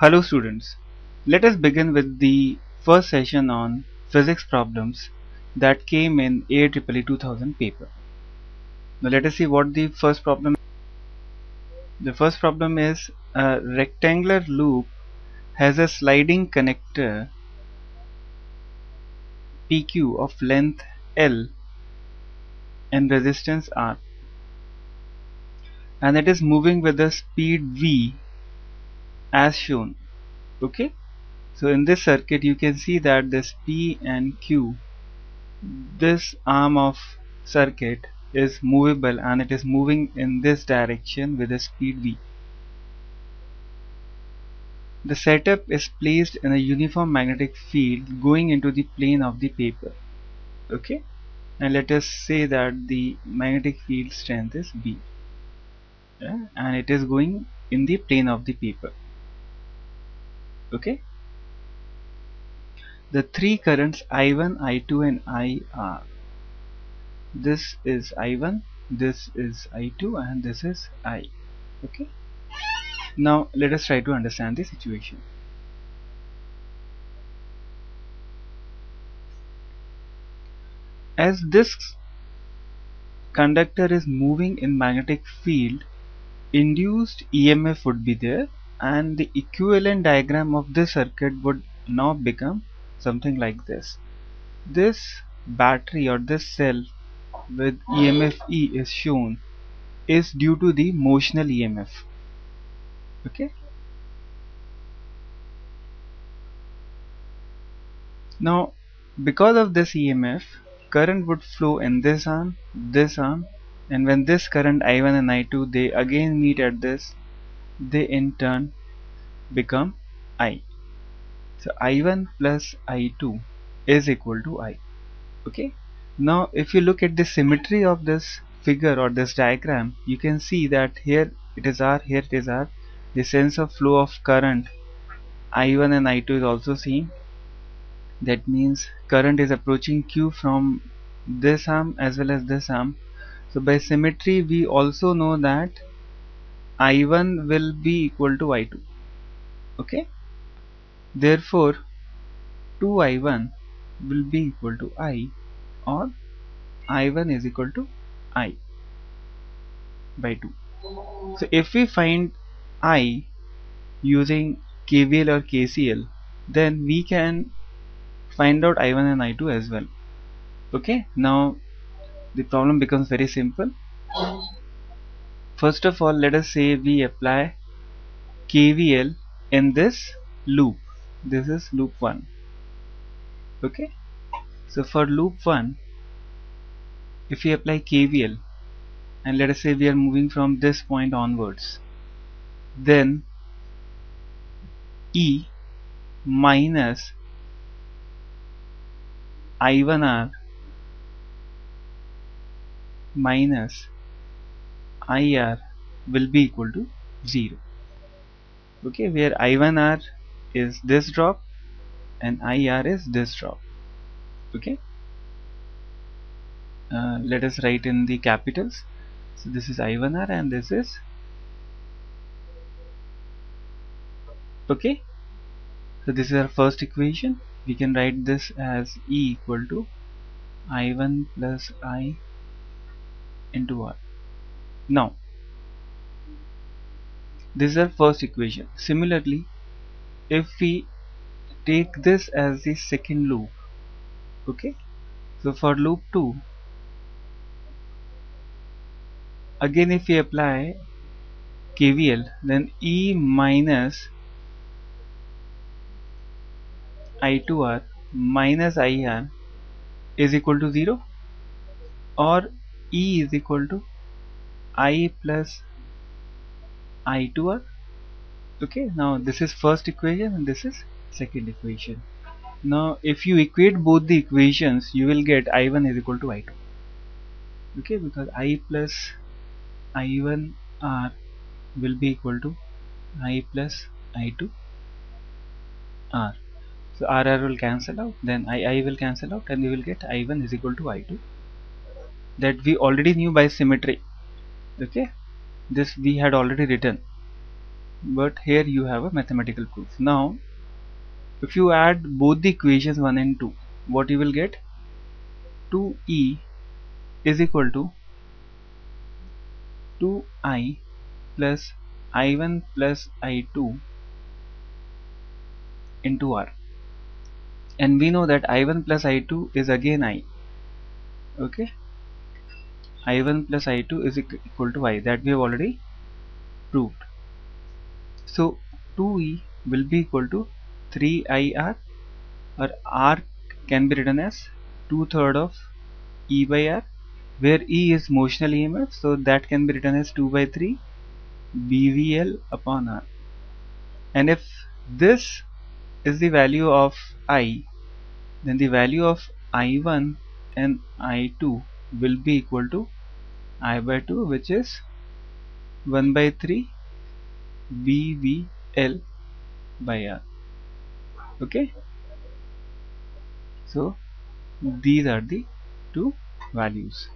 Hello students, let us begin with the first session on physics problems that came in AIEEE 2000 paper. Now let us see what the first problem is. The first problem is a rectangular loop has a sliding connector PQ of length L and resistance R, and it is moving with a speed V as shown. Okay, so in this circuit you can see that this P and Q, this arm of circuit is movable and it is moving in this direction with a speed V. The setup is placed in a uniform magnetic field going into the plane of the paper. Okay, and let us say that the magnetic field strength is B, and it is going in the plane of the paper. Okay, the three currents I1, I2 and I are, this is I1, this is I2 and this is I. Okay, now let us try to understand the situation. As this conductor is moving in magnetic field, induced EMF would be there, and the equivalent diagram of this circuit would now become something like this. This battery or this cell with EMF E is shown is due to the motional EMF. Okay, now because of this EMF, current would flow in this arm, and when this current I1 and I2 they again meet at this, they in turn become I. So I1 plus I2 is equal to I. Okay, now if you look at the symmetry of this figure or this diagram, you can see that here it is R, here it is R. The sense of flow of current I1 and I2 is also seen. That means current is approaching Q from this arm as well as this arm. So by symmetry we also know that I1 will be equal to I2. Okay, therefore 2I1 will be equal to I, or I1 is equal to I by 2. So if we find I using KVL or KCL, then we can find out I1 and I2 as well. Okay, now the problem becomes very simple. First of all, let us say we apply KVL in this loop. This is loop 1. Okay, so for loop 1, if we apply KVL, and let us say we are moving from this point onwards, then E minus I1R minus IR will be equal to 0. Okay, where I1R is this drop and IR is this drop. Okay, let us write in the capitals. So this is I1R and this is, okay, so this is our first equation. We can write this as E equal to I1 plus I into R. Now this is our first equation. Similarly, if we take this as the second loop, okay, so for loop 2, again if we apply KVL, then E minus I2R minus IR is equal to 0, or E is equal to I plus I2R. Okay, now this is first equation and this is second equation. Now if you equate both the equations, you will get I1 is equal to I2. Okay, because I plus I1R will be equal to I plus I2R. So RR will cancel out, then I will cancel out, and we will get I1 is equal to I2. That we already knew by symmetry. Okay, this we had already written. but here you have a mathematical proof. Now if you add both the equations 1 and 2, what you will get? 2e is equal to 2i plus i1 plus i2 into r, and we know that i1 plus i2 is again I. Okay, i1 plus i2 is equal to I, that we have already proved. So 2e will be equal to 3ir, or r can be written as 2/3 of e by r, where e is motional EMF, so that can be written as 2/3 bvl upon r. And if this is the value of I, then the value of I1 and I2 will be equal to I by 2, which is 1/3 bvl by r. Okay, so these are the two values.